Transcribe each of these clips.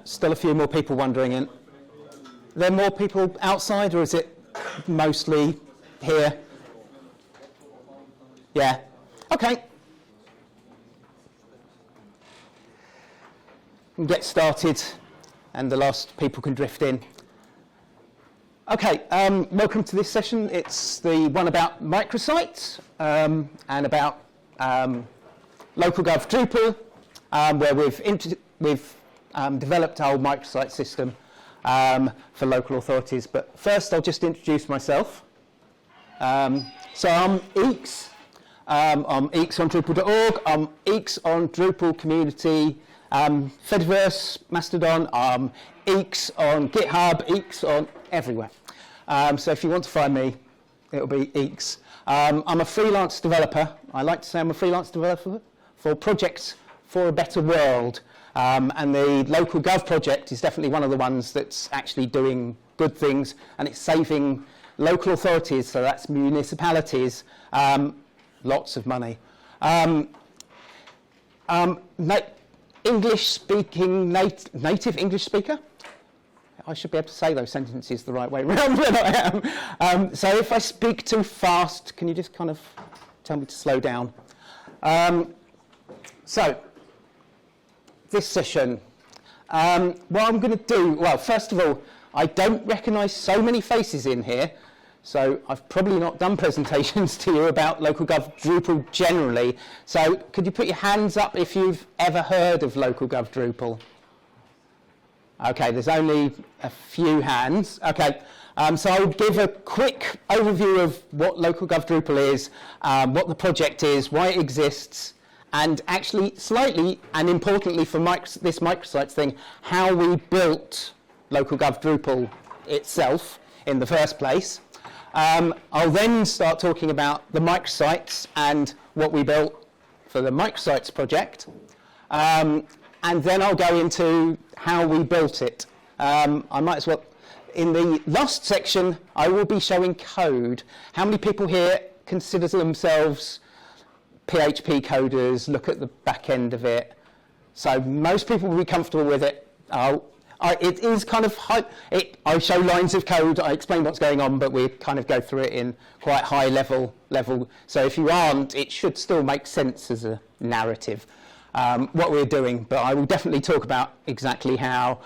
Still a few more people wondering. Are there more people outside, or is it mostly here? Yeah. Okay. We'll get started, and the last people can drift in. Okay, welcome to this session. It's the one about microsites and about LocalGov Drupal, where we've developed our microsite system for local authorities. But first, I'll just introduce myself. So I'm ekes. I'm ekes on Drupal.org. I'm ekes on Drupal community, Fediverse, Mastodon. I'm ekes on GitHub, ekes on everywhere. So if you want to find me, it'll be ekes. I'm a freelance developer. I like to say I'm a freelance developer for projects for a better world. And the LocalGov project is definitely one of the ones that's actually doing good things, and it's saving local authorities, so that's municipalities, lots of money. English-speaking, native English speaker? I should be able to say those sentences the right way around when I am. So if I speak too fast, can you just kind of tell me to slow down? So, this session, what I'm going to do, well, first of all, I don't recognise so many faces in here, so I've probably not done presentations to you about LocalGov Drupal generally. So could you put your hands up if you've ever heard of LocalGov Drupal? Okay, there's only a few hands. Okay, so I'll give a quick overview of what LocalGov Drupal is, what the project is, why it exists, and actually slightly, and importantly for this microsites thing, how we built LocalGov Drupal itself in the first place. I'll then start talking about the microsites and what we built for the microsites project. And then I'll go into how we built it. I might as well, in the last section, I will be showing code. How many people here consider themselves PHP coders, look at the back end of it? So most people will be comfortable with it. It is kind of high, I show lines of code, I explain what's going on, but we kind of go through it in quite high level. So if you aren't, it should still make sense as a narrative, what we're doing. But I will definitely talk about exactly how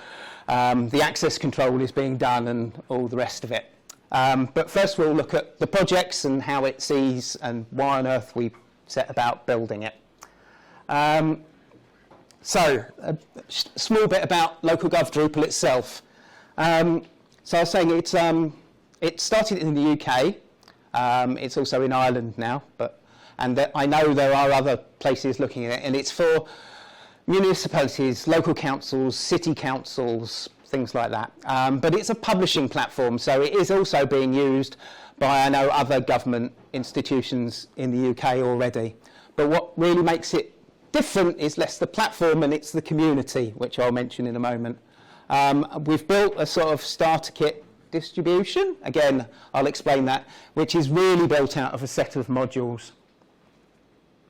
the access control is being done and all the rest of it. But first we'll look at the projects and how it sees and why on earth we set about building it. So, a small bit about LocalGov Drupal itself. So I was saying it started in the UK. It's also in Ireland now, and I know there are other places looking at it, and it's for municipalities, local councils, city councils, things like that. But it's a publishing platform, so it is also being used by, I know, other government institutions in the UK already. But what really makes it different is less the platform and it's the community, which I'll mention in a moment. We've built a sort of starter kit distribution. Again, I'll explain that, which is really built out of a set of modules.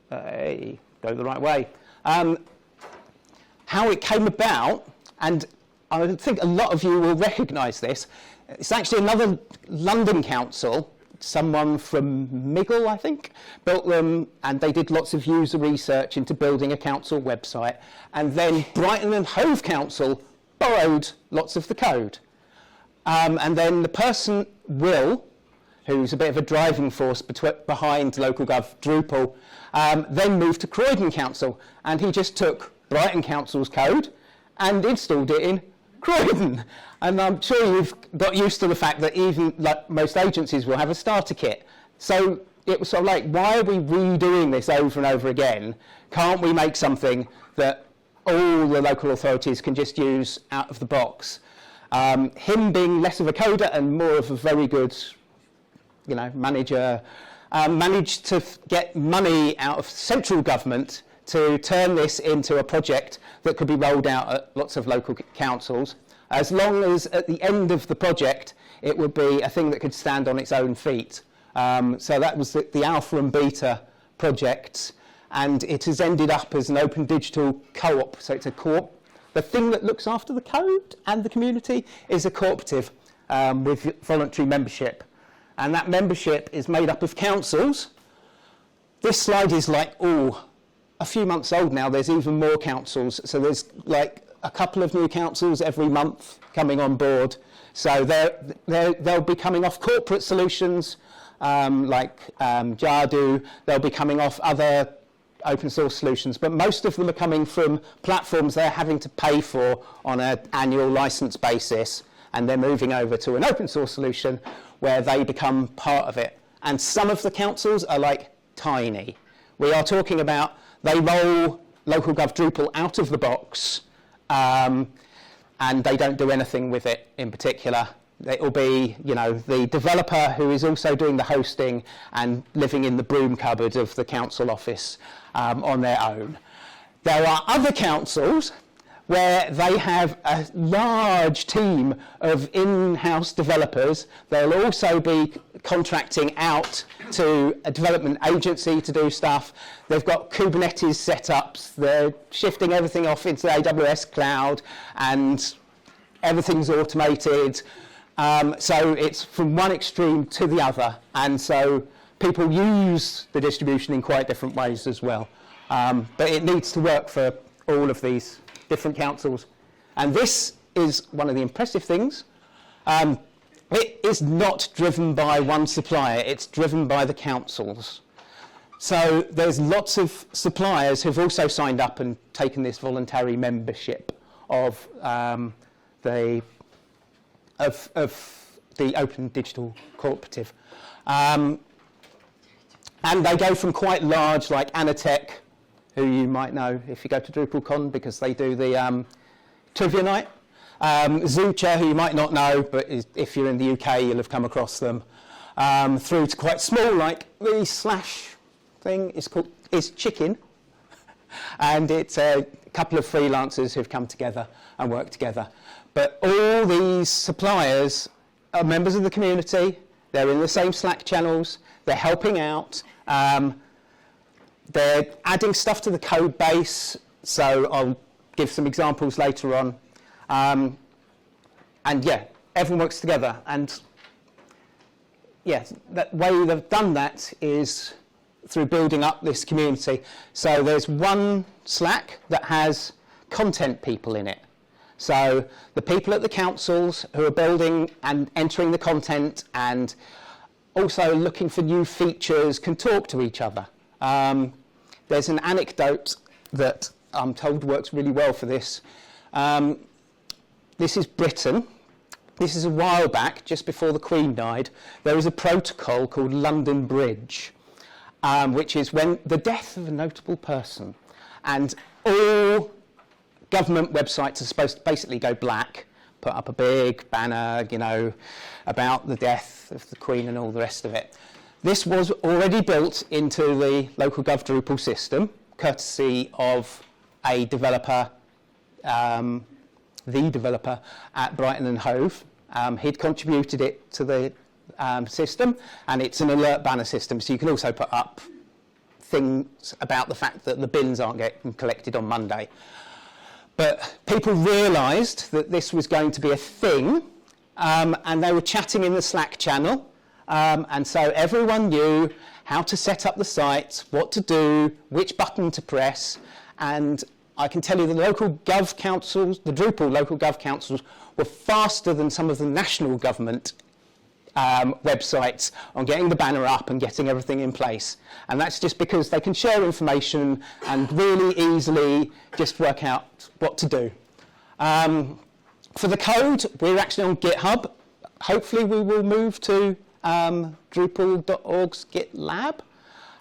Go the right way. How it came about, and I think a lot of you will recognise this, it's actually another London council, someone from Miggle, I think, built them, and they did lots of user research into building a council website. And then Brighton and Hove Council borrowed lots of the code. And then the person, Will, who's a bit of a driving force behind LocalGov Drupal, then moved to Croydon Council, and he just took Brighton Council's code and installed it in Croydon. And I'm sure you've got used to the fact that even like most agencies will have a starter kit. So it was sort of like, why are we redoing this over and over again? Can't we make something that all the local authorities can just use out of the box? Him being less of a coder and more of a very good, manager, managed to get money out of central government to turn this into a project that could be rolled out at lots of local councils, as long as at the end of the project it would be a thing that could stand on its own feet. So that was the alpha and beta project, and it has ended up as an open digital co-op. So it's a co-op the thing that looks after the code and the community is a cooperative with voluntary membership. And that membership is made up of councils. This slide is like, a few months old now. There's even more councils. So there's like a couple of new councils every month coming on board. So they'll be coming off corporate solutions like Jadu. They'll be coming off other open source solutions, but most of them are coming from platforms they're having to pay for on an annual license basis, and they're moving over to an open source solution where they become part of it. And some of the councils are like tiny. We are talking about they roll LocalGov Drupal out of the box, and they don't do anything with it in particular. It will be, the developer who is also doing the hosting and living in the broom cupboard of the council office on their own. There are other councils where they have a large team of in-house developers. They'll also be contracting out to a development agency to do stuff. They've got Kubernetes setups. They're shifting everything off into the AWS cloud, and everything's automated. So it's from one extreme to the other, and so people use the distribution in quite different ways as well. But it needs to work for all of these different councils. And this is one of the impressive things. It is not driven by one supplier, it's driven by the councils. So there's lots of suppliers who've also signed up and taken this voluntary membership of the Open Digital Cooperative. And they go from quite large, like Anatech, who you might know if you go to DrupalCon because they do the trivia night. Zucha, who you might not know, but if you're in the UK, you'll have come across them. Through to quite small, like the Slash thing is Chicken. And it's a couple of freelancers who've come together and worked together. But all these suppliers are members of the community. They're in the same Slack channels. They're helping out. They're adding stuff to the code base. So I'll give some examples later on. And yeah, everyone works together. And yeah, the way they've done that is through building up this community. So there's one Slack that has content people in it. So the people at the councils who are building and entering the content and also looking for new features can talk to each other. There's an anecdote that I'm told works really well for this. This is Britain. This is a while back, just before the Queen died. There was a protocol called London Bridge, which is when the death of a notable person, and all government websites are supposed to basically go black, put up a big banner, about the death of the Queen and all the rest of it. This was already built into the LocalGov Drupal system, courtesy of a developer, the developer at Brighton and Hove. He'd contributed it to the system, and it's an alert banner system, so you can also put up things about the fact that the bins aren't getting collected on Monday. But people realised that this was going to be a thing, and they were chatting in the Slack channel, and so everyone knew how to set up the site, what to do, which button to press, and I can tell you the local gov councils, the Drupal local gov councils, were faster than some of the national government websites on getting the banner up and getting everything in place. And that's just because they can share information and really easily just work out what to do. For the code, we're actually on GitHub. Hopefully we will move to Drupal.org's GitLab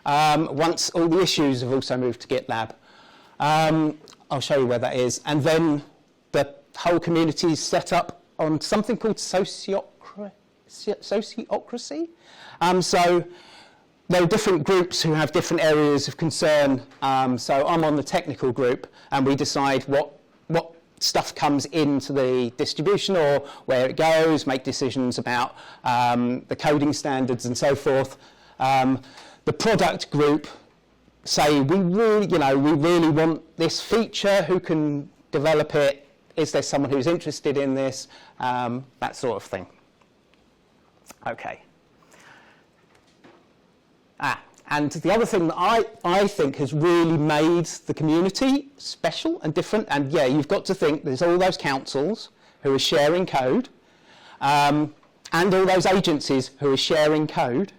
once all the issues have also moved to GitLab. I'll show you where that is. And then the whole community is set up on something called sociocracy. So there are different groups who have different areas of concern. So I'm on the technical group, and we decide what stuff comes into the distribution or where it goes, make decisions about the coding standards and so forth. The product group say we really want this feature. Who can develop it? is there someone who's interested in this, that sort of thing. Okay. And the other thing that I think has really made the community special and different, and yeah, you've got to think there's all those councils who are sharing code, and all those agencies who are sharing code,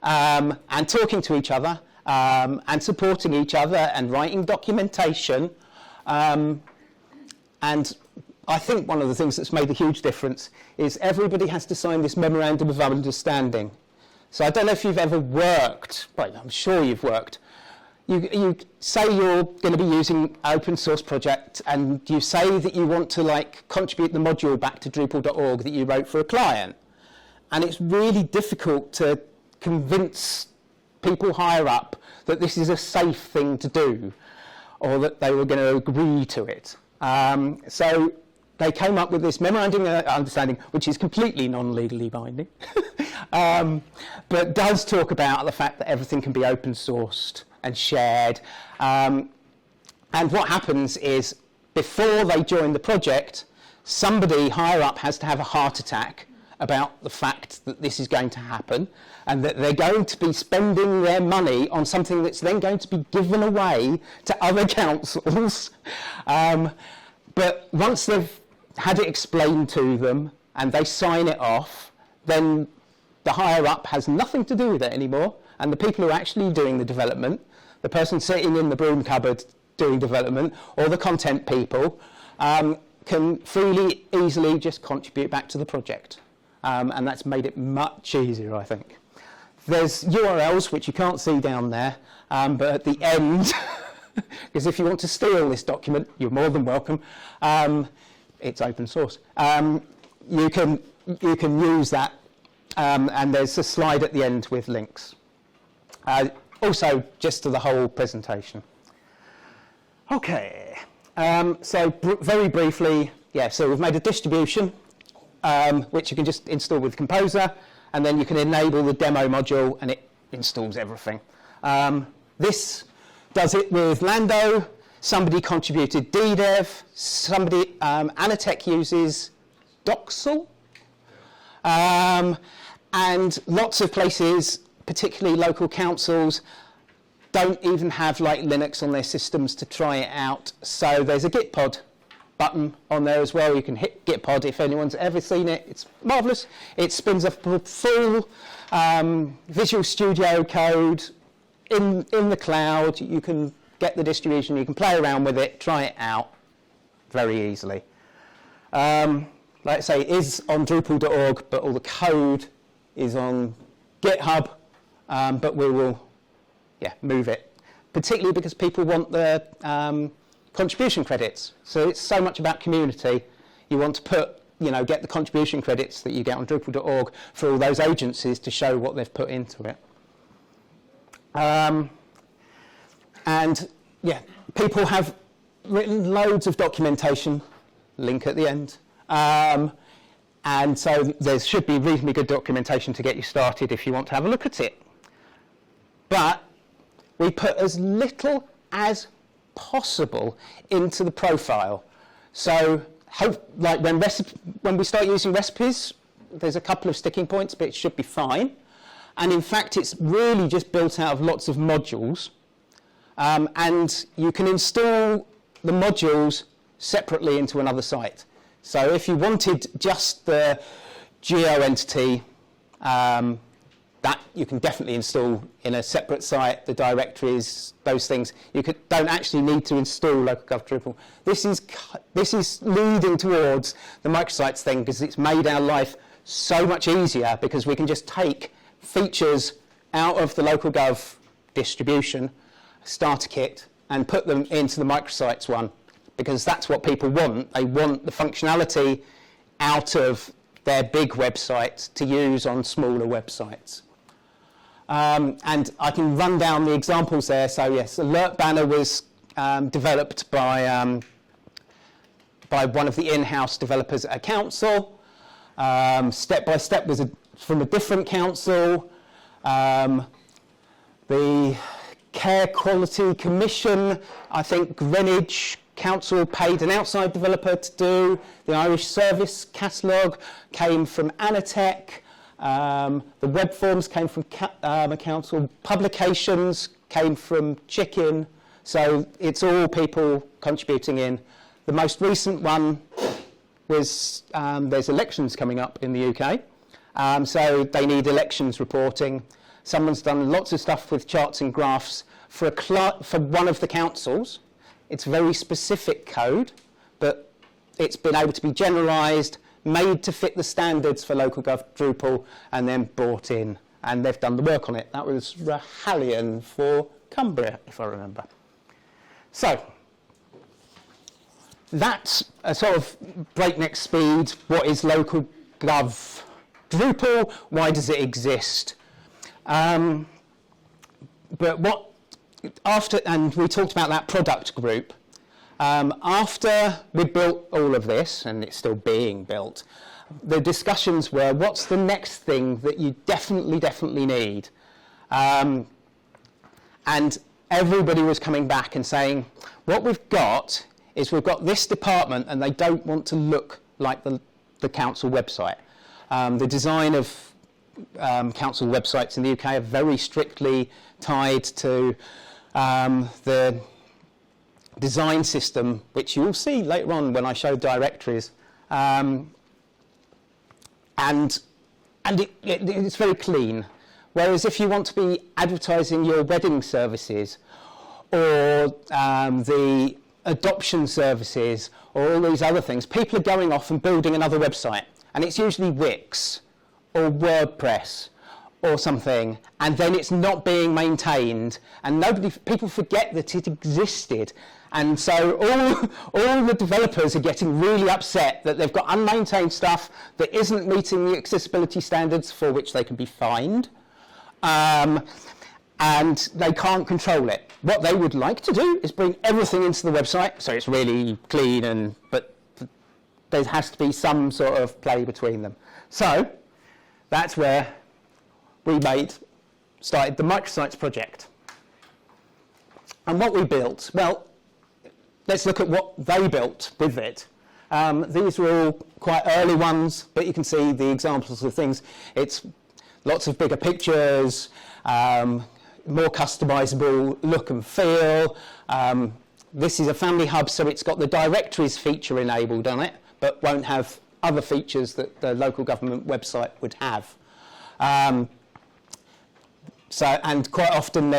and talking to each other, and supporting each other and writing documentation. And I think one of the things that's made a huge difference is everybody has to sign this memorandum of understanding. So I don't know if you've ever worked, well, I'm sure you've worked. You say you're going to be using an open source project, and you say that you want to like contribute the module back to Drupal.org that you wrote for a client. And it's really difficult to convince people higher up that this is a safe thing to do, or that they were going to agree to it. So they came up with this memorandum of understanding, which is completely non-legally binding, but does talk about the fact that everything can be open sourced and shared. And what happens is, before they join the project, somebody higher up has to have a heart attack about the fact that this is going to happen, and that they're going to be spending their money on something that's then going to be given away to other councils. But once they've had it explained to them and they sign it off, then the higher up has nothing to do with it anymore, and the people who are actually doing the development, the person sitting in the broom cupboard doing development, or the content people, can freely, easily just contribute back to the project. And that's made it much easier, I think. There's URLs, which you can't see down there, but at the end, because if you want to steal this document, you're more than welcome. It's open source. You can use that, and there's a slide at the end with links. Also, just to the whole presentation. Okay, so very briefly, yeah, so we've made a distribution, which you can just install with Composer, and then you can enable the demo module, and it installs everything. This does it with Lando. Somebody contributed DDev. Somebody, Anatech uses Doxel. And lots of places, particularly local councils, don't even have like Linux on their systems to try it out. So there's a Gitpod button on there as well. You can hit Gitpod if anyone's ever seen it. It's marvelous. It spins up a full Visual Studio code in the cloud. You can get the distribution, you can play around with it, try it out very easily. Like I say, it is on Drupal.org, but all the code is on GitHub, but we will move it, particularly because people want the contribution credits. So it's so much about community. You want to put, get the contribution credits that you get on Drupal.org for all those agencies to show what they've put into it. And yeah, people have written loads of documentation, link at the end. And so there should be reasonably good documentation to get you started if you want to have a look at it. But we put as little as possible into the profile. So when we start using recipes, there's a couple of sticking points, but it should be fine. And in fact, it's really just built out of lots of modules. And you can install the modules separately into another site. So if you wanted just the geo entity, that you can definitely install in a separate site, the directories, those things. You don't actually need to install LocalGov Drupal. This is leading towards the Microsites thing, because it's made our life so much easier, because we can just take features out of the LocalGov distribution, starter kit, and put them into the Microsites one, because that's what people want. They want the functionality out of their big websites to use on smaller websites. And I can run down the examples there. So yes, Alert Banner was developed by one of the in-house developers at a council. Step by Step was from a different council. The Care Quality Commission, I think Greenwich council paid an outside developer to do. The Irish Service Catalogue came from Anatech. The web forms came from a council. Publications came from Chicken. So it's all people contributing in. The most recent one was there's elections coming up in the UK. So they need elections reporting. Someone's done lots of stuff with charts and graphs for one of the councils. It's very specific code, but it's been able to be generalised, made to fit the standards for LocalGov Drupal, and then brought in. And they've done the work on it. That was Rahalian for Cumbria, if I remember. So that's a sort of breakneck speed. What is LocalGov Drupal? Why does it exist? But and we talked about that product group. After we built all of this, and it's still being built, the discussions were, what's the next thing that you definitely need? And everybody was coming back and saying, what we've got is we've got this department and they don't want to look like the council website. The design of council websites in the UK are very strictly tied to the design system, which you'll see later on when I show directories. And it's very clean. Whereas if you want to be advertising your wedding services or the adoption services or all these other things, people are going off and building another website. And it's usually Wix or WordPress or something, and then it's not being maintained, and people forget that it existed. And so all the developers are getting really upset that they've got unmaintained stuff that isn't meeting the accessibility standards for which they can be fined, and they can't control it. What they would like to do is bring everything into the website so it's really clean, but there has to be some sort of play between them. So that's where we started the Microsites project. And what we built, well, let's look at what they built with it. These were all quite early ones, but you can see the examples of things. It's lots of bigger pictures, more customizable look and feel. This is a family hub, so it's got the directories feature enabled on it, but won't have other features that the local government website would have. And quite often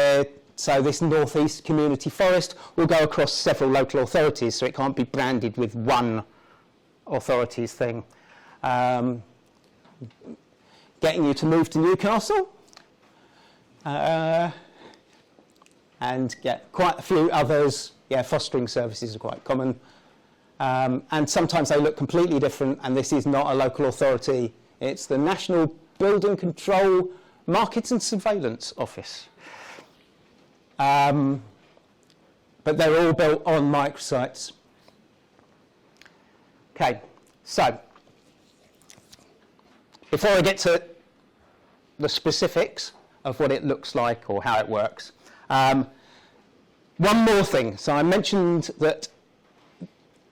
so this northeast community forest will go across several local authorities, so it can't be branded with one authority's thing. Getting you to move to Newcastle, and get quite a few others. Yeah, fostering services are quite common. And sometimes they look completely different, and this is not a local authority. It's the National Building Control Market and Surveillance Office. But they're all built on microsites. Okay, so before I get to the specifics of what it looks like or how it works, one more thing. So I mentioned that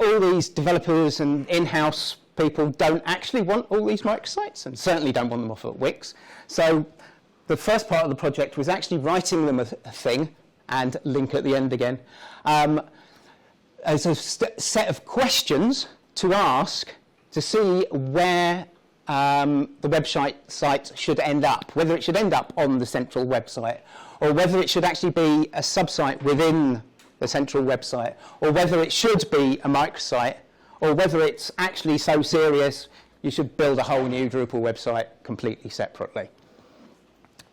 all these developers and in-house people don't actually want all these microsites, and certainly don't want them off at Wix. So the first part of the project was actually writing them a thing, and link at the end again, as a set of questions to ask to see where the website site should end up, whether it should end up on the central website, or whether it should actually be a sub-site within the central website, or whether it should be a microsite, or whether it's actually so serious you should build a whole new Drupal website completely separately.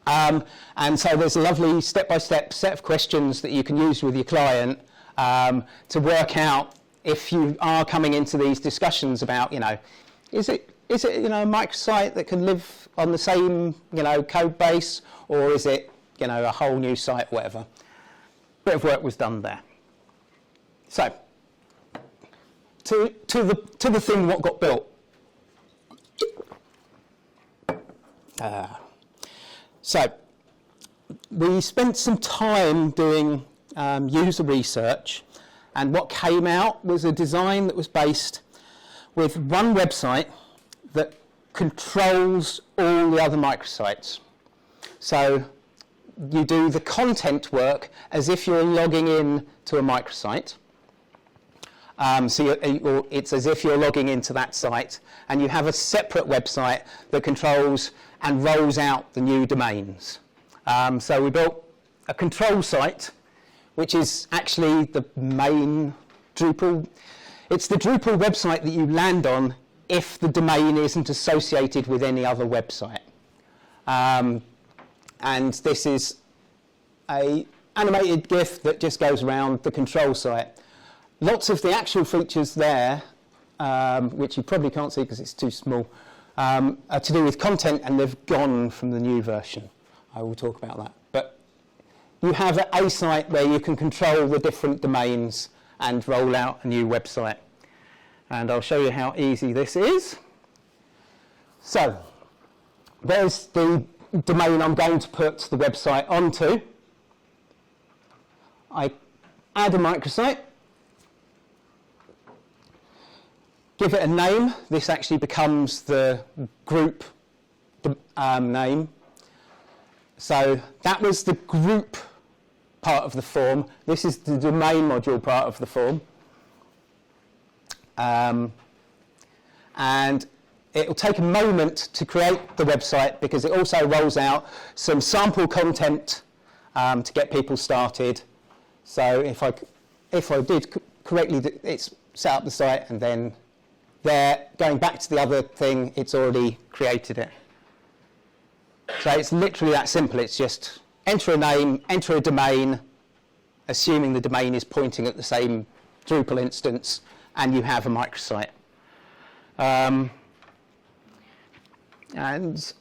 And so there's a lovely step-by-step set of questions that you can use with your client to work out if you are coming into these discussions about, is it a microsite that can live on the same, code base, or is it, a whole new site, whatever. Bit of work was done there. So, to the thing what got built. So, we spent some time doing user research And what came out was a design that was based with one website that controls all the other microsites. So you do the content work as if you're logging in to a microsite. It's as if you're logging into that site, and you have a separate website that controls and rolls out the new domains. So we built a control site, which is actually the main Drupal. It's the Drupal website that you land on if the domain isn't associated with any other website. And this is an animated GIF that just goes around the control site. Lots of the actual features there, which you probably can't see because it's too small, are to do with content, and they've gone from the new version. I will talk about that. But you have a site where you can control the different domains and roll out a new website. And I'll show you how easy this is. So there's the domain I'm going to put the website onto. I add a microsite, give it a name. This actually becomes the group name. So that was the group part of the form. This is the domain module part of the form. And it will take a moment to create the website because it also rolls out some sample content to get people started. So if I did correctly, it's set up the site, and then going back to the other thing, it's already created it. So it's literally that simple. It's just enter a name, enter a domain, assuming the domain is pointing at the same Drupal instance, and you have a microsite. And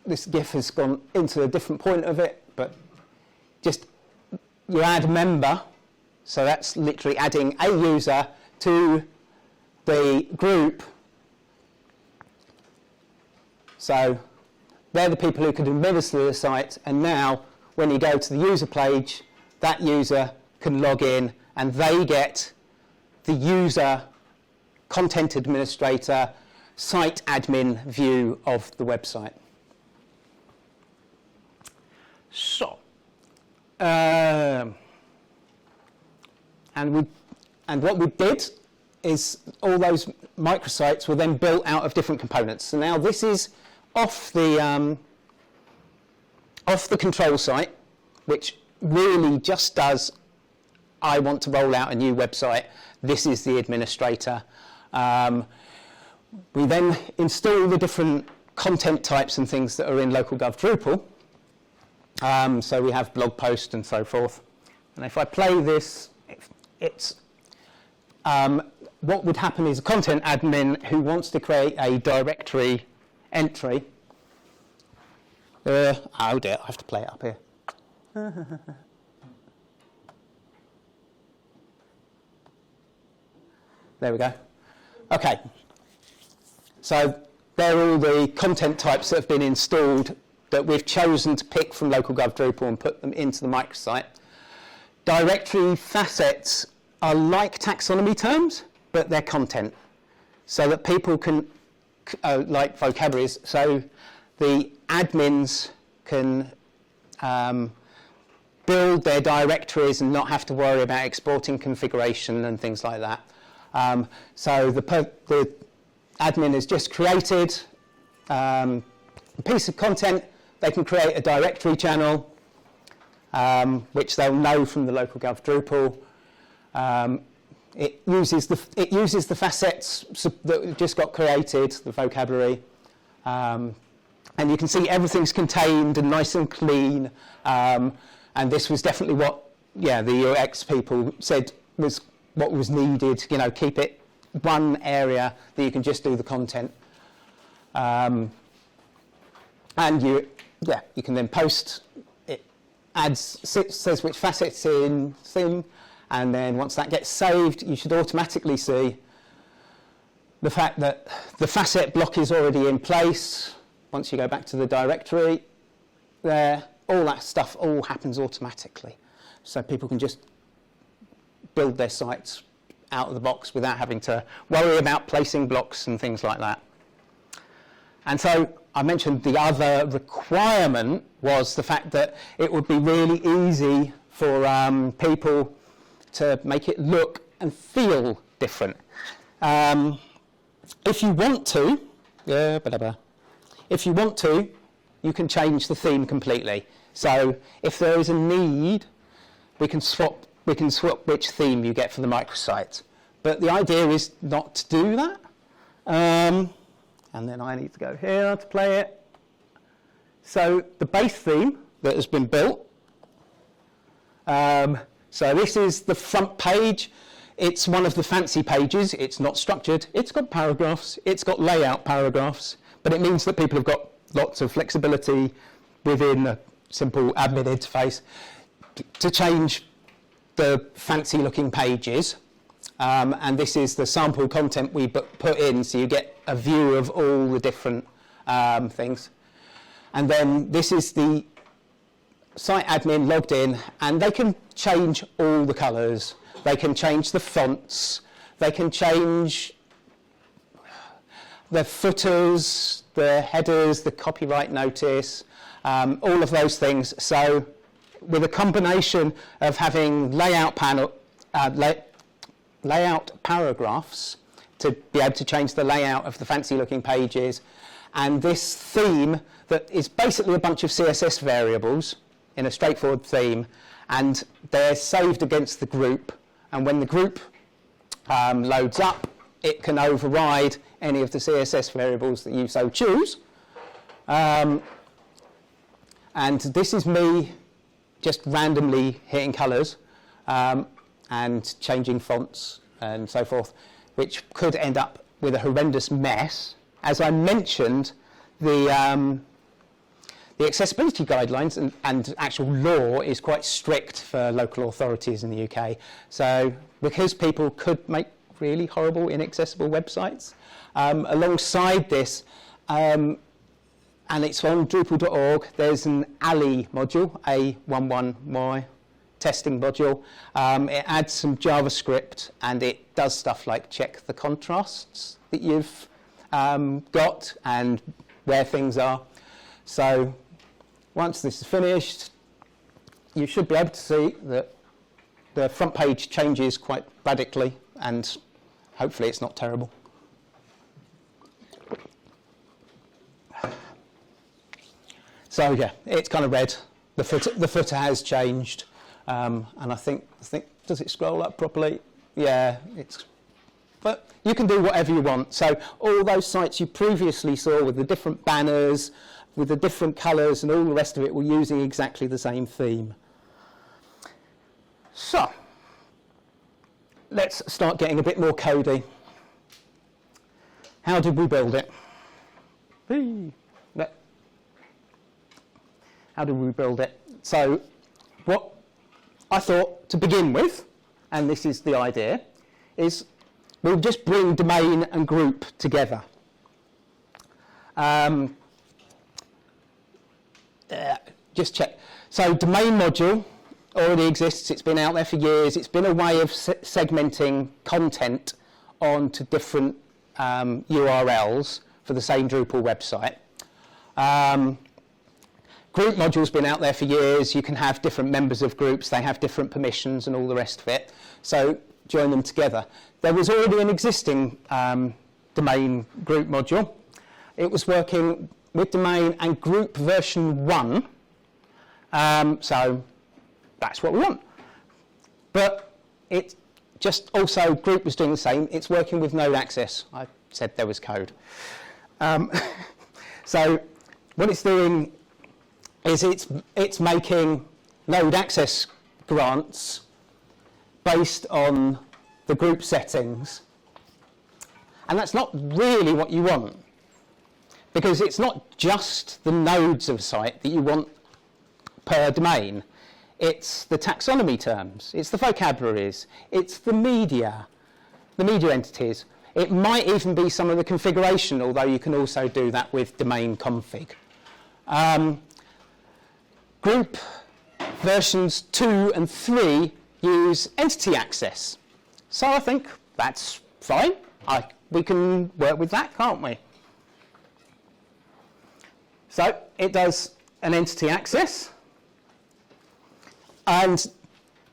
this GIF has gone into a different point of it, but just you add a member, so that's literally adding a user to the group. So they're the people who can administer the site, and now when you go to the user page, that user can log in and they get the user content administrator site admin view of the website. So, and what we did is all those microsites were then built out of different components. So now this is off the control site, which really just does, I want to roll out a new website. This is the administrator. We then install the different content types and things that are in LocalGov Drupal. So we have blog post and so forth. And if I play this, what would happen is a content admin who wants to create a directory entry. Oh dear, I have to play it up here. There we go. Okay. So there are all the content types that have been installed that we've chosen to pick from LocalGov Drupal and put them into the microsite. Directory facets are like taxonomy terms, but they're content, so that people can, like vocabularies, so the admins can build their directories and not have to worry about exporting configuration and things like that. So the admin has just created a piece of content. They can create a directory channel, which they'll know from the LocalGov Drupal. It uses the facets that just got created, the vocabulary, and you can see everything's contained and nice and clean. And this was definitely what, the UX people said was what was needed. You know, keep it one area that you can just do the content, and you can then post. It says which facets in thing. And then once that gets saved, you should automatically see the fact that the facet block is already in place. Once you go back to the directory there, all that stuff all happens automatically. So people can just build their sites out of the box without having to worry about placing blocks and things like that. And so I mentioned the other requirement was the fact that it would be really easy for people to make it look and feel different. If you want to, you can change the theme completely. So if there is a need, we can swap which theme you get for the microsite. But the idea is not to do that. And then I need to go here to play it. So the base theme that has been built. So this is the front page. It's one of the fancy pages. It's not structured. It's got paragraphs. It's got layout paragraphs. But it means that people have got lots of flexibility within a simple admin interface to change the fancy looking pages. And this is the sample content we put in, so you get a view of all the different things. And then this is the site admin logged in, and they can change all the colours. They can change the fonts. They can change the footers, the headers, the copyright notice, all of those things. So with a combination of having layout paragraphs to be able to change the layout of the fancy looking pages, and this theme that is basically a bunch of CSS variables in a straightforward theme, and they're saved against the group, and when the group loads up, it can override any of the CSS variables that you so choose. And this is me just randomly hitting colours and changing fonts and so forth, which could end up with a horrendous mess. As I mentioned, the accessibility guidelines and actual law is quite strict for local authorities in the UK. So because people could make really horrible, inaccessible websites, alongside this, and it's on Drupal.org, there's an ALI module, A11Y testing module. It adds some JavaScript, and it does stuff like check the contrasts that you've got and where things are. So once this is finished, you should be able to see that the front page changes quite radically, and hopefully it's not terrible. So yeah, it's kind of red. The footer has changed, and I think does it scroll up properly? Yeah, but you can do whatever you want. So all those sites you previously saw with the different banners, with the different colours and all the rest of it, were using exactly the same theme. So let's start getting a bit more codey. How did we build it? How did we build it? So what I thought to begin with, and this is the idea, is we'll just bring domain and group together. Just check. So domain module already exists. It's been out there for years. It's been a way of segmenting content onto different URLs for the same Drupal website. Group module's been out there for years. You can have different members of groups. They have different permissions and all the rest of it. So join them together. There was already an existing domain group module. It was working with domain and group version 1. So that's what we want. But it just also, group was doing the same. It's working with node access. I said there was code. So what it's doing is it's making node access grants based on the group settings. And that's not really what you want, because it's not just the nodes of a site that you want per domain. It's the taxonomy terms, it's the vocabularies, it's the media entities. It might even be some of the configuration, although you can also do that with domain config. Group versions 2 and 3 use entity access. So I think that's fine. We can work with that, can't we? So it does an entity access. And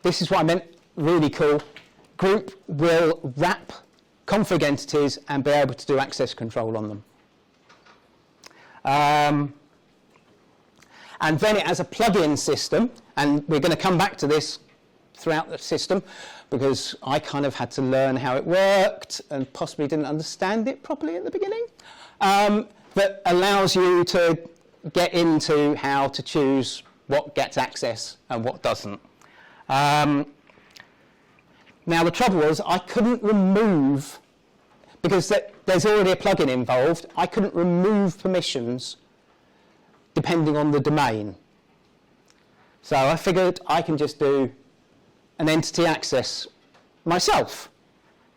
this is what I meant, really cool. Group will wrap config entities and be able to do access control on them. And then it has a plugin system, and we're going to come back to this throughout the system because I kind of had to learn how it worked and possibly didn't understand it properly at the beginning. That allows you to get into how to choose what gets access and what doesn't. Now the trouble was I couldn't remove, because there's already a plugin involved, I couldn't remove permissions depending on the domain. So I figured I can just do an entity access myself,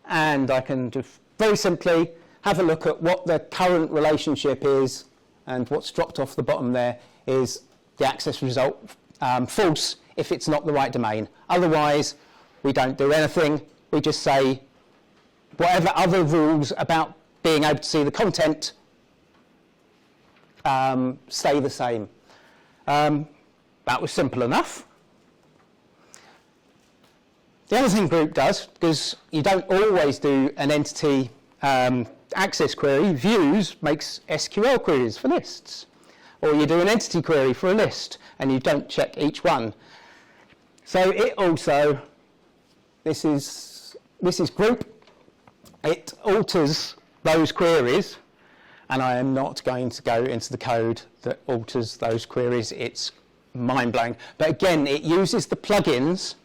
and I can just very simply have a look at what the current relationship is, and what's dropped off the bottom there is the access result false if it's not the right domain. Otherwise, we don't do anything. We just say whatever other rules about being able to see the content stay the same. That was simple enough. The other thing group does, because you don't always do an entity access query, views makes SQL queries for lists. Or you do an entity query for a list and you don't check each one. So it also, this is group, it alters those queries, and I am not going to go into the code that alters those queries. It's mind-blowing. But again, it uses the plugins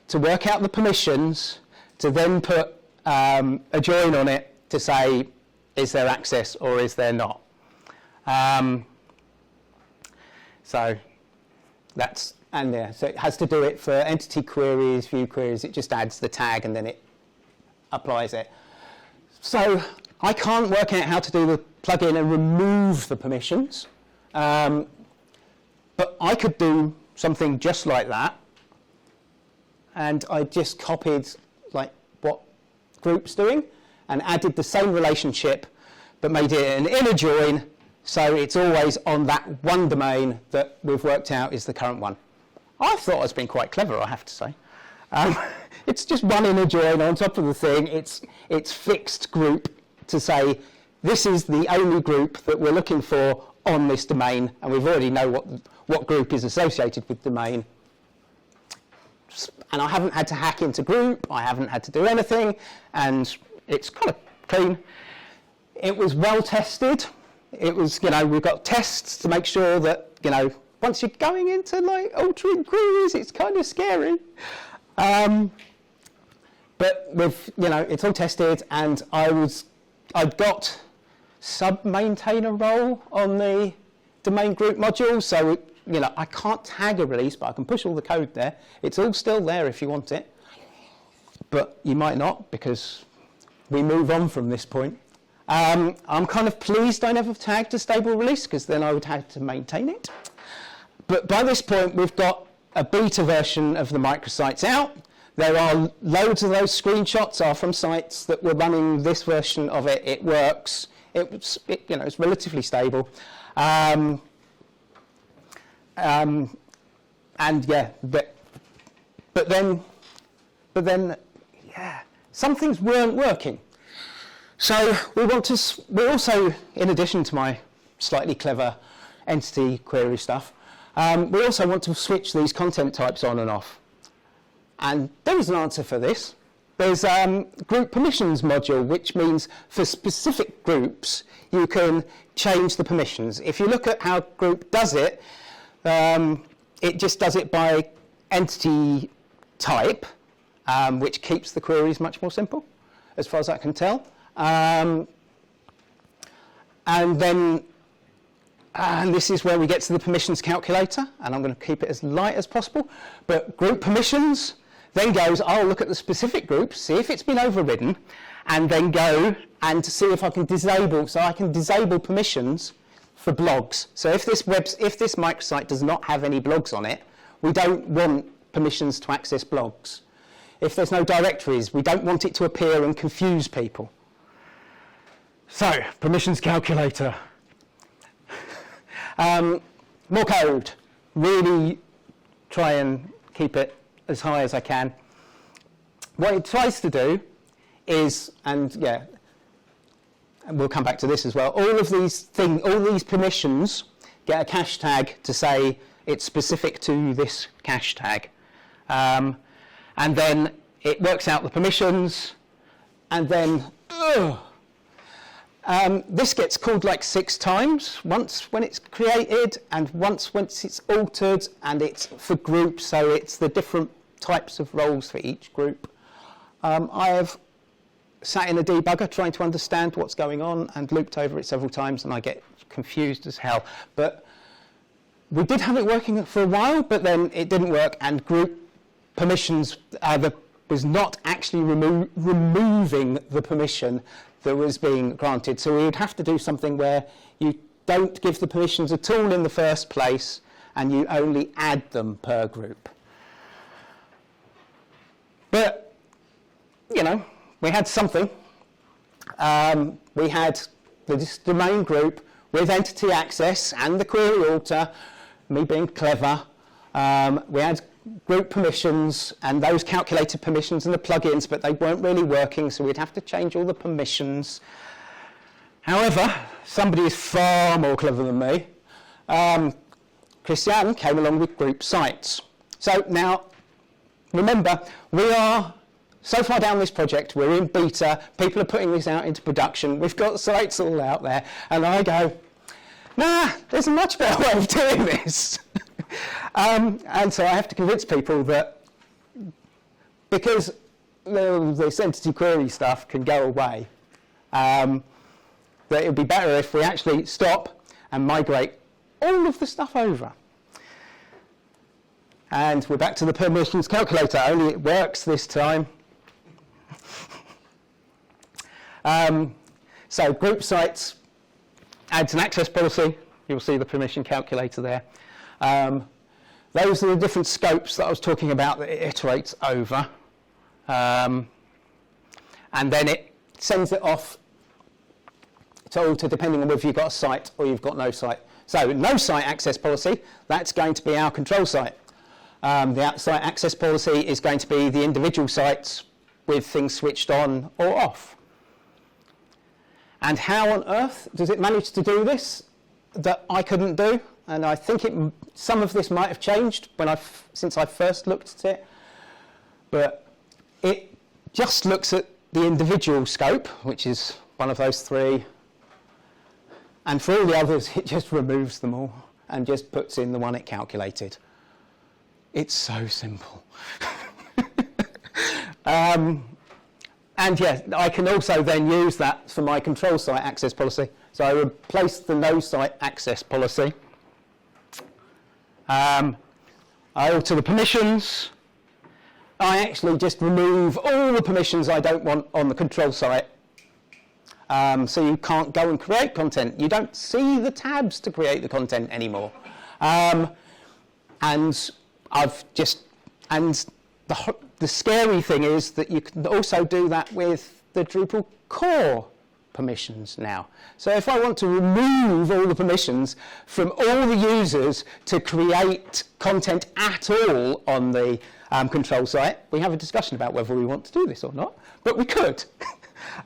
to work out the permissions, to then put a join on it to say, is there access or is there not? So that's, and yeah, so it has to do it for entity queries, view queries. It just adds the tag and then it applies it. So I can't work out how to do the plugin and remove the permissions, but I could do something just like that. And I just copied like what group's doing and added the same relationship, but made it an inner join, so it's always on that one domain that we've worked out is the current one. I thought it's been quite clever, I have to say. It's just one inner join on top of the thing. It's fixed group to say this is the only group that we're looking for on this domain, and we've already know what group is associated with domain. And I haven't had to hack into group, I haven't had to do anything, and it's kind of clean. It was well tested. It was, we've got tests to make sure that, once you're going into like altering queries, it's kind of scary. But with, it's all tested, and I'd got sub-maintainer role on the domain group module, so I can't tag a release, but I can push all the code there. It's all still there if you want it, but you might not, because we move on from this point. I'm kind of pleased I never tagged a stable release, because then I would have to maintain it. But by this point, we've got a beta version of the microsites out. There are loads of those screenshots are from sites that were running this version of it. It works. It's relatively stable. And yeah, but then, yeah, some things weren't working. So we also, in addition to my slightly clever entity query stuff, we also want to switch these content types on and off. And there is an answer for this. There's group permissions module, which means for specific groups, you can change the permissions. If you look at how group does it, it just does it by entity type, which keeps the queries much more simple, as far as I can tell. And this is where we get to the permissions calculator, and I'm going to keep it as light as possible. But group permissions then goes, I'll look at the specific group, see if it's been overridden, and then go and to see if I can disable. So I can disable permissions for blogs. So if this microsite does not have any blogs on it, we don't want permissions to access blogs. if there's no directories. We don't want it to appear and confuse people. So, permissions calculator. More code. Really try and keep it as high as I can. What it tries to do is, and we'll come back to this as well, all these permissions get a cache tag to say it's specific to this cache tag. And then it works out the permissions, and then this gets called like 6 times, once when it's created and once it's altered, and it's for groups, so it's the different types of roles for each group. I have sat in a debugger trying to understand what's going on and looped over it several times, and I get confused as hell. But we did have it working for a while, but then it didn't work, and group permissions was not actually removing the permission that was being granted. So we would have to do something where you don't give the permissions at all in the first place, and you only add them per group. But, you know, we had something. We had this domain group with entity access and the query alter, me being clever. We had group permissions and those calculated permissions and the plugins, but they weren't really working, so we'd have to change all the permissions. However, somebody is far more clever than me. Christian came along with group sites. So now, remember, we are so far down this project, we're in beta, people are putting this out into production, we've got sites all out there, and I go, nah, there's a much better way of doing this. And so I have to convince people that because this entity query stuff can go away, that it would be better if we actually stop and migrate all of the stuff over. And we're back to the permissions calculator, only it works this time. So group sites adds an access policy. You'll see the permission calculator there. Those are the different scopes that I was talking about that it iterates over. And then it sends it off to alter depending on whether you've got a site or you've got no site. So no site access policy, that's going to be our control site. The site access policy is going to be the individual sites with things switched on or off. And how on earth does it manage to do this that I couldn't do? And I think some of this might have changed since I first looked at it. But it just looks at the individual scope, which is one of those 3. And for all the others, it just removes them all and just puts in the one it calculated. It's so simple. And yeah, I can also then use that for my control site access policy. So I replace the no site access policy. I alter the permissions. I actually just remove all the permissions I don't want on the control site. So you can't go and create content. You don't see the tabs to create the content anymore. And the scary thing is that you can also do that with the Drupal core permissions now. So if I want to remove all the permissions from all the users to create content at all on the control site, we have a discussion about whether we want to do this or not, but we could.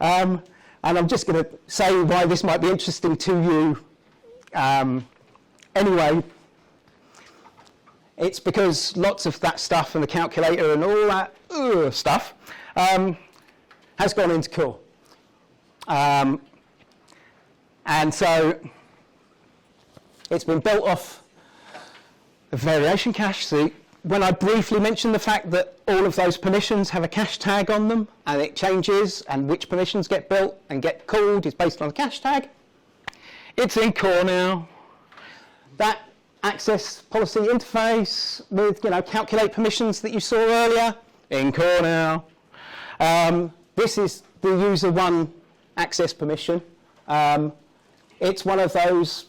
And I'm just going to say why this might be interesting to you anyway. It's because lots of that stuff and the calculator and all that stuff has gone into core. And so it's been built off a variation cache. So when I briefly mentioned the fact that all of those permissions have a cache tag on them and it changes, and which permissions get built and get called is based on a cache tag, it's in core now. That access policy interface with, calculate permissions that you saw earlier, in core now. This is the user 1 access permission. It's one of those,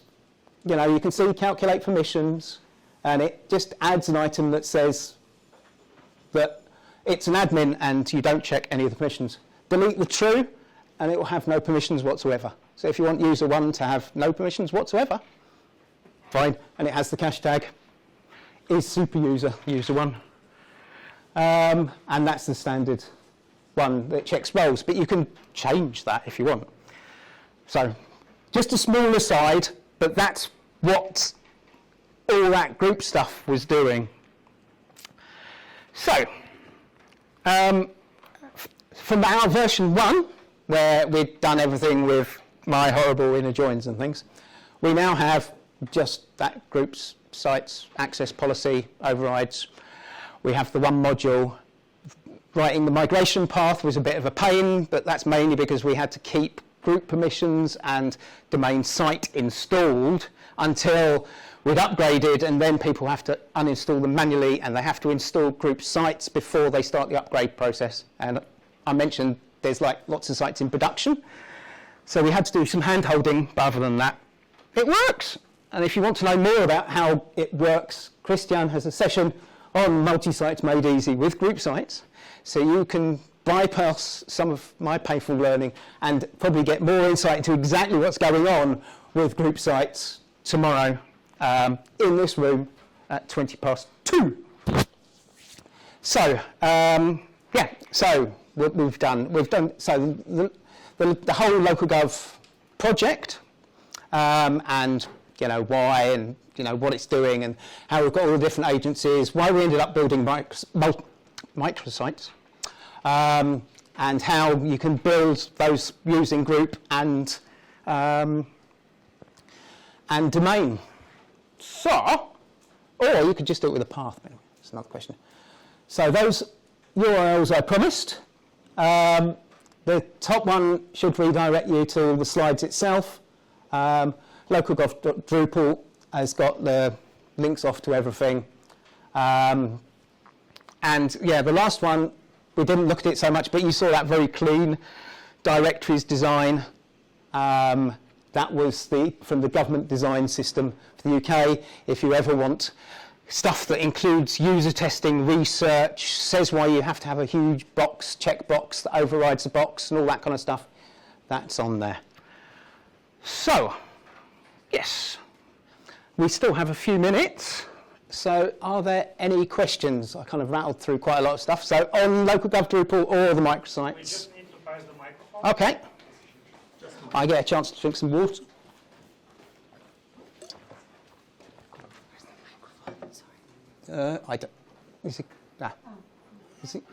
you can see calculate permissions, and it just adds an item that says that it's an admin and you don't check any of the permissions. Delete the true and it will have no permissions whatsoever. So if you want user 1 to have no permissions whatsoever, fine, and it has the cache tag, is super user 1. And that's the standard one that checks roles, but you can change that if you want. So just a small aside, but that's what all that group stuff was doing. So from our version 1, where we'd done everything with my horrible inner joins and things, we now have just that group's sites, access policy, overrides. We have the one module. Writing the migration path was a bit of a pain, but that's mainly because we had to keep group permissions and domain site installed until we'd upgraded, and then people have to uninstall them manually and they have to install group sites before they start the upgrade process. And I mentioned there's like lots of sites in production, so we had to do some hand holding, but other than that, it works. And if you want to know more about how it works, Christian has a session on multi-sites made easy with group sites, so you can bypass some of my painful learning and probably get more insight into exactly what's going on with group sites tomorrow in this room at 2:20. So yeah, so what we've done so the whole LocalGov project, and you know why, and you know what it's doing, and how we've got all the different agencies, why we ended up building microsites, and how you can build those using group and domain. So, or you could just do it with a path. That's another question. So those URLs I promised. The top one should redirect you to the slides itself. LocalGov.Drupal has got the links off to everything. And yeah, the last one, we didn't look at it so much, but you saw that very clean directories design. That was from the government design system for the UK. If you ever want stuff that includes user testing, research, says why you have to have a huge box, checkbox that overrides the box and all that kind of stuff, that's on there. So, yes, we still have a few minutes. So are there any questions? I kind of rattled through quite a lot of stuff. So on LocalGov Drupal or the microsites? We just need to pass the microphone. Okay. I get a chance to drink some water. I don't. Is it? Is it?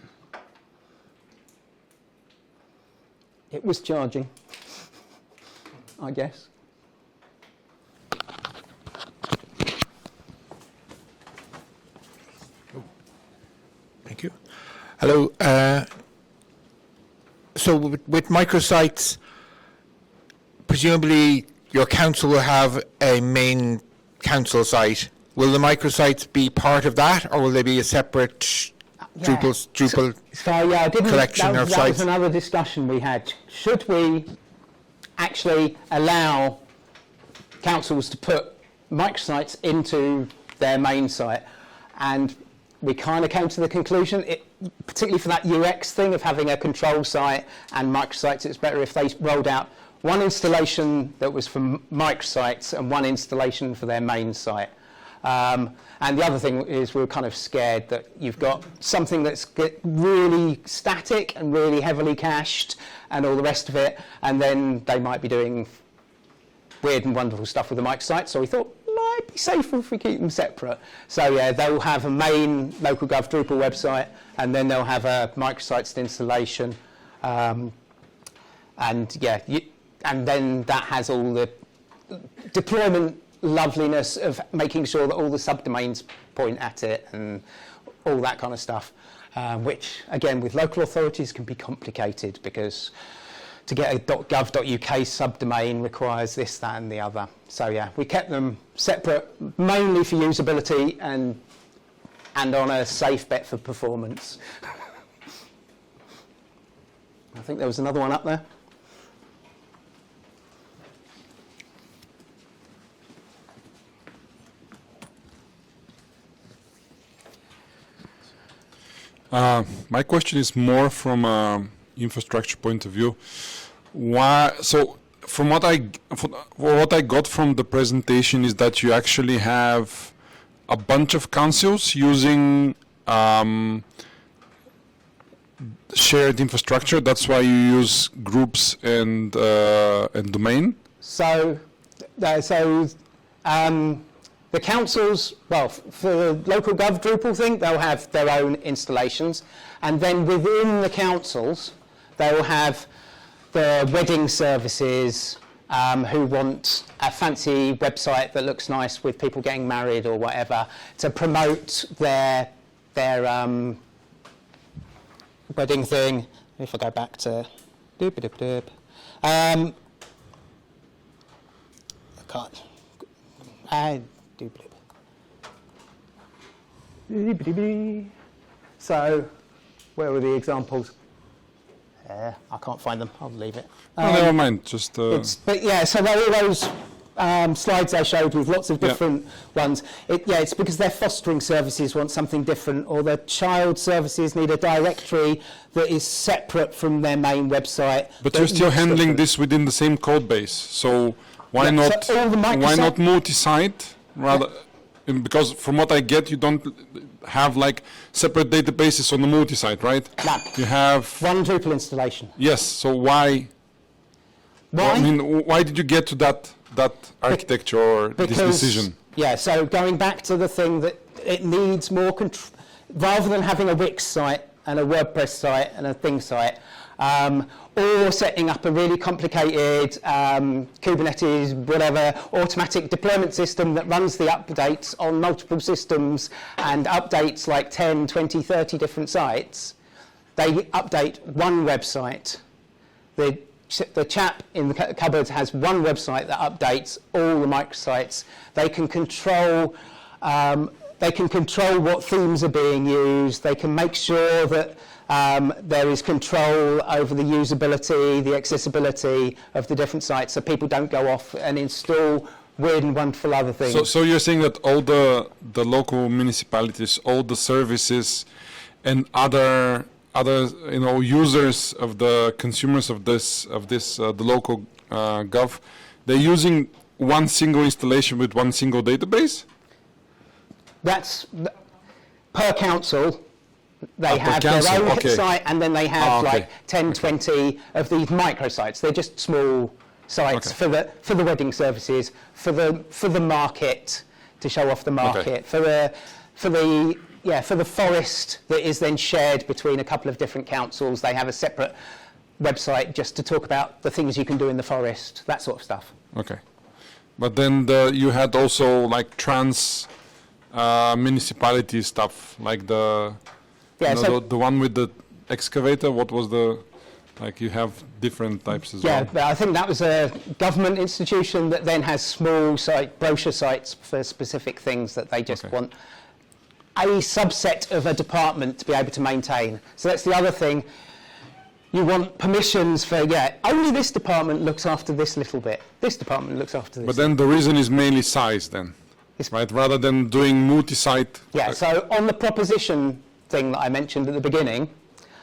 It was charging, I guess. Thank you. Hello. So with microsites, presumably your council will have a main council site. Will the microsites be part of that, or will they be a separate Drupal collection of sites? That was another discussion we had. Should we actually allow councils to put microsites into their main site? And we kind of came to the conclusion, particularly for that UX thing of having a control site and microsites, it's better if they rolled out one installation that was for microsites and one installation for their main site. And the other thing is we're kind of scared that you've got something that's really static and really heavily cached and all the rest of it, and then they might be doing weird and wonderful stuff with the microsite. So we thought it might be safer if we keep them separate. So yeah, they'll have a main LocalGov Drupal website, and then they'll have a microsites installation, and yeah, and then that has all the deployment loveliness of making sure that all the subdomains point at it and all that kind of stuff, which again with local authorities can be complicated because to get a .gov.uk subdomain requires this, that and the other. So yeah, we kept them separate mainly for usability and on a safe bet for performance. I think there was another one up there. My question is more from an infrastructure point of view. Why? So, from what I got from the presentation is that you actually have a bunch of councils using shared infrastructure. That's why you use groups and domain. So the councils, well, for the LocalGov Drupal thing, they'll have their own installations, and then within the councils, they will have the wedding services who want a fancy website that looks nice with people getting married or whatever to promote their wedding thing. If I go back to I can't. So, where were the examples? I can't find them. I'll leave it. Oh, never mind. Just. But yeah, so there are those slides I showed with lots of different ones. It's because their fostering services want something different, or their child services need a directory that is separate from their main website. But you're still handling this within the same code base. So why not? So all the why not multi-site rather? Because from what I get, you don't have like separate databases on the multi-site, right? No. You have one Drupal installation. Yes. So why? Why? I mean, why did you get to that architecture or this decision? Yeah. So going back to the thing that it needs more control, rather than having a Wix site and a WordPress site and a thing site, or setting up a really complicated Kubernetes, whatever, automatic deployment system that runs the updates on multiple systems and updates like 10, 20, 30 different sites. They update one website. The chap in the cupboard has one website that updates all the microsites. They can control what themes are being used. They can make sure that there is control over the usability, the accessibility of the different sites, so people don't go off and install weird and wonderful other things. So you're saying that all the local municipalities, all the services, and other users of the consumers of this the local gov, they're using one single installation with one single database? That's per council. They have council, their own okay. site, and then they have okay. like 10, 20 of these microsites. They're just small sites Okay. for the wedding services, for the market, to show off the market, Okay. for the forest that is then shared between a couple of different councils. They have a separate website just to talk about the things you can do in the forest, that sort of stuff. Okay. But then you had also like municipality stuff, like the one with the excavator. What was you have different types as well? Yeah, but I think that was a government institution that then has small brochure sites for specific things that they just want a subset of a department to be able to maintain. So that's the other thing. You want permissions for, only this department looks after this little bit. This department looks after this. But then the reason is mainly size then, right? Rather than doing multi-site. Yeah, so on the proposition thing that I mentioned at the beginning,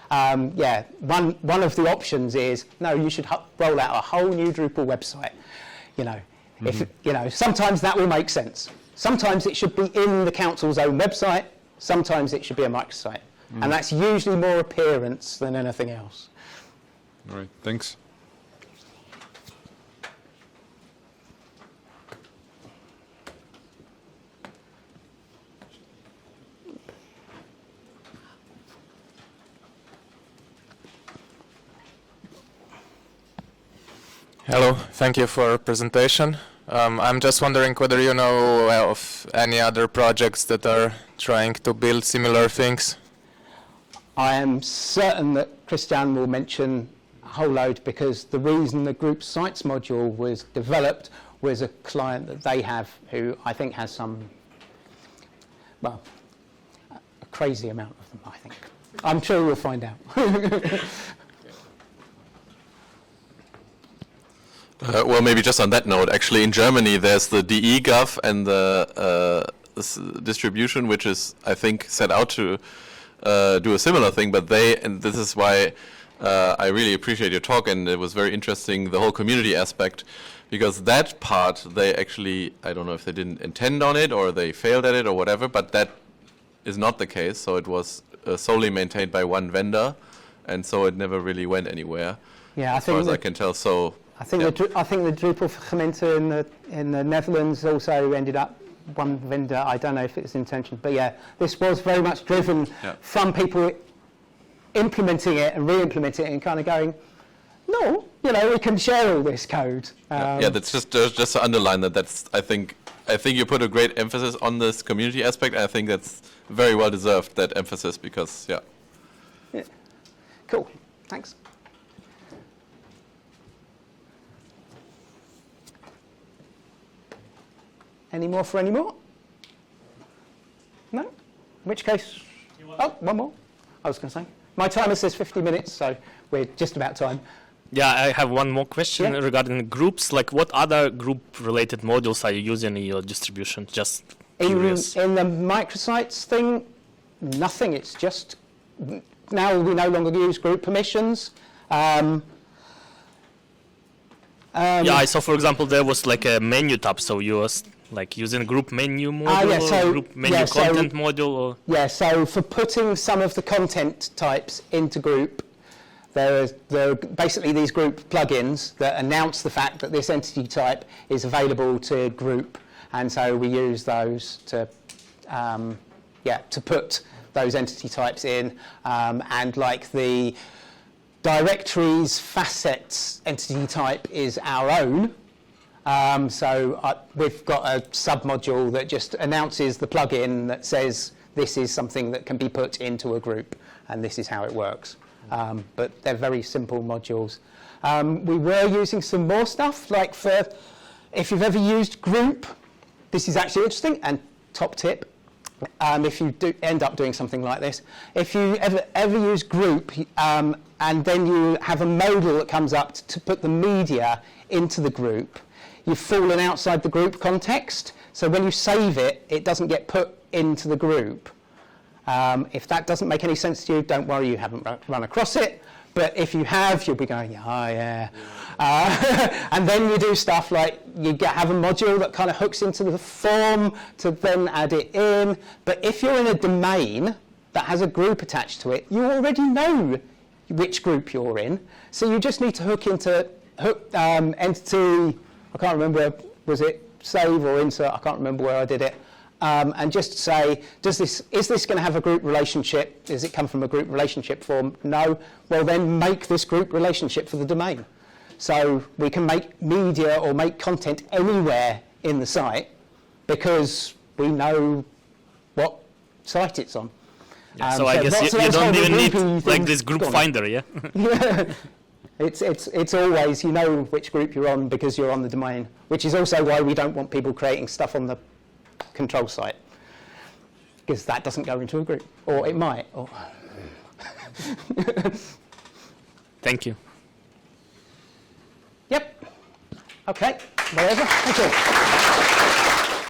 one of the options is, no, you should roll out a whole new Drupal website. If sometimes that will make sense. Sometimes it should be in the council's own website. Sometimes it should be a microsite. And that's usually more appearance than anything else. All right, thanks. Hello, thank you for your presentation. I'm just wondering whether you know of any other projects that are trying to build similar things. I am certain that Christian will mention a whole load, because the reason the group sites module was developed was a client that they have who I think has a crazy amount of them, I think. I'm sure we'll find out. Well, maybe just on that note, actually in Germany there's the DE-Gov and the distribution, which is, I think, set out to do a similar thing, but and this is why I really appreciate your talk, and it was very interesting, the whole community aspect, because that part, they actually, I don't know if they didn't intend on it or they failed at it or whatever, but that is not the case. So it was solely maintained by one vendor, and so it never really went anywhere. Yeah, as far as I can tell. So I think the Drupal for gemeente in the Netherlands also ended up one vendor. I don't know if it was intention, but yeah, this was very much driven from people implementing it and re-implementing it and kind of going, no, you know, we can share all this code. Yeah, that's just to underline that. I think you put a great emphasis on this community aspect. And I think that's very well deserved, that emphasis, because yeah. Cool. Thanks. Any more for any more? No? In which case, one more. I was going to say. My timer says 50 minutes, so we're just about time. Yeah, I have one more question regarding groups. Like, what other group-related modules are you using in your distribution? Just curious. In the Microsites thing, nothing. It's just, now we no longer use group permissions. Yeah, I saw, for example, there was like a menu tab, so you was like using group menu module or group menu content module? Or? Yeah, so for putting some of the content types into group, there are basically these group plugins that announce the fact that this entity type is available to group, and so we use those to put those entity types in, and like the directories facets entity type is our own. We've got a submodule that just announces the plugin that says this is something that can be put into a group, and this is how it works. But they're very simple modules. We were using some more stuff, like for, if you've ever used group, this is actually interesting, and top tip, if you do end up doing something like this, if you ever use group, and then you have a modal that comes up to put the media into the group, you've fallen outside the group context, so when you save it, it doesn't get put into the group. If that doesn't make any sense to you, don't worry, you haven't run across it. But if you have, you'll be going, oh yeah. And then you do stuff like you have a module that kind of hooks into the form to then add it in. But if you're in a domain that has a group attached to it, you already know which group you're in. So you just need to hook into entity, I can't remember, was it save or insert? I can't remember where I did it. And just say, is this going to have a group relationship? Does it come from a group relationship form? No. Well, then make this group relationship for the domain. So we can make media or make content anywhere in the site because we know what site it's on. Yeah, so I guess you don't even need like this group finder, yeah? Yeah. It's always, you know which group you're on because you're on the domain, which is also why we don't want people creating stuff on the control site, because that doesn't go into a group, or it might. Or Thank you. Yep. Okay. Whatever. Thank you.